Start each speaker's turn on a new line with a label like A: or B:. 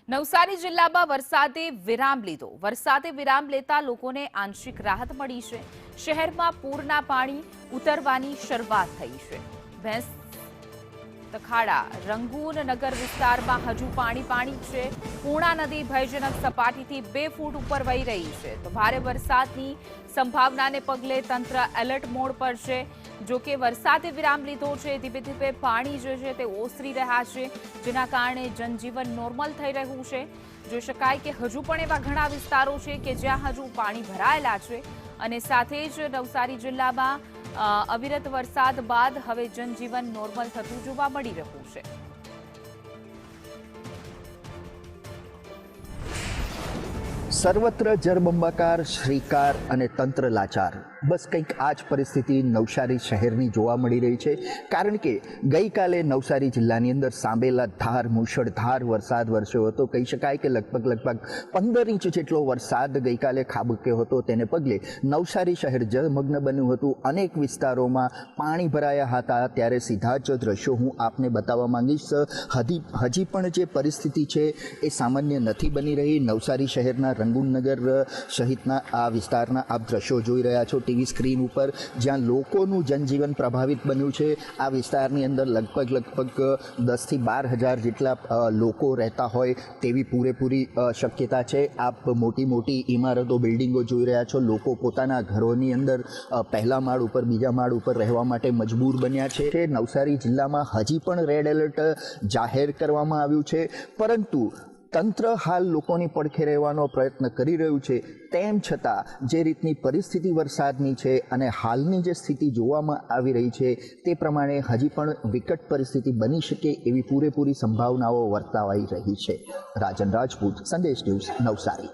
A: નવસારી જિલ્લામાં વરસાદે વિરામ લીધો. વરસાદે વિરામ લેતા લોકોને આંશિક રાહત મળી છે. શહેરમાં પૂરના પાણી ઉતરવાની શરૂઆત થઈ છે. ભેંસ તખાડા રંગૂન નગર વિસ્તારમાં હજુ પાણી છે. પૂર્ણા નદી ભયજનક સપાટીથી 2 ફૂટ ઉપર વહી રહી છે. તો ભારે વરસાદની સંભાવનાને પગલે તંત્ર એલર્ટ મોડ પર છે. જો કે વરસાદે વિરામ લીધો છે. ધીમે ધીમે પાણી જે છે તે ઓસરી રહ્યા છે, જેના કારણે જનજીવન નોર્મલ થઈ રહ્યું છે. જોઈ શકાય કે હજુ પણ એવા ઘણા વિસ્તારો છે કે જ્યાં હજુ પાણી ભરાયેલા છે અને સાથે જ નવસારી જિલ્લામાં અવિરત વરસાદ બાદ હવે જનજીવન નોર્મલ થતું જોવા મળી રહ્યું છે.
B: સર્વત્ર જળબંબાકાર, શ્રીકાર અને તંત્ર લાચાર. બસ કંઈક આ જ પરિસ્થિતિ નવસારી શહેરની જોવા મળી રહી છે. કારણ કે ગઈકાલે નવસારી જિલ્લાની અંદર સાંબેલાધાર મુશળધાર વરસાદ વરસ્યો હતો. કહી શકાય કે લગભગ 15 ઇંચ જેટલો વરસાદ ગઈકાલે ખાબક્યો હતો. તેને પગલે નવસારી શહેર જળમગ્ન બન્યું હતું. અનેક વિસ્તારોમાં પાણી ભરાયા હતા. ત્યારે સીધા જ દ્રશ્યો હું આપને બતાવવા માંગીશ. હજી પણ જે પરિસ્થિતિ છે એ સામાન્ય નથી બની રહી. નવસારી શહેરના રંગૂનનગર સહિતના આ વિસ્તારના આપ દ્રશ્યો જોઈ રહ્યા છો ટીવી સ્ક્રીન ઉપર, જ્યાં લોકોનું જનજીવન પ્રભાવિત બન્યું છે. આ વિસ્તારની અંદર લગભગ 10 થી 12 હજાર જેટલા લોકો રહેતા હોય તેવી પૂરેપૂરી શક્યતા છે. આપ મોટી ઇમારતો, બિલ્ડિંગો જોઈ રહ્યા છો. લોકો પોતાના ઘરોની અંદર પહેલા માળ ઉપર, બીજા માળ ઉપર રહેવા માટે મજબૂર બન્યા છે. નવસારી જિલ્લામાં હજી પણ રેડ એલર્ટ જાહેર કરવામાં આવ્યું છે, પરંતુ તંત્ર હાલ લોકોની પડખે રહેવાનો પ્રયત્ન કરી રહ્યું છે. તેમ છતાં જે રીતની પરિસ્થિતિ વરસાદની છે અને હાલની જે સ્થિતિ જોવામાં આવી રહી છે તે પ્રમાણે હજી પણ વિકટ પરિસ્થિતિ બની શકે એવી પૂરેપૂરી સંભાવનાઓ વર્તાવાઈ રહી છે. રાજન રાજપૂત, સંદેશ ન્યૂઝ, નવસારી.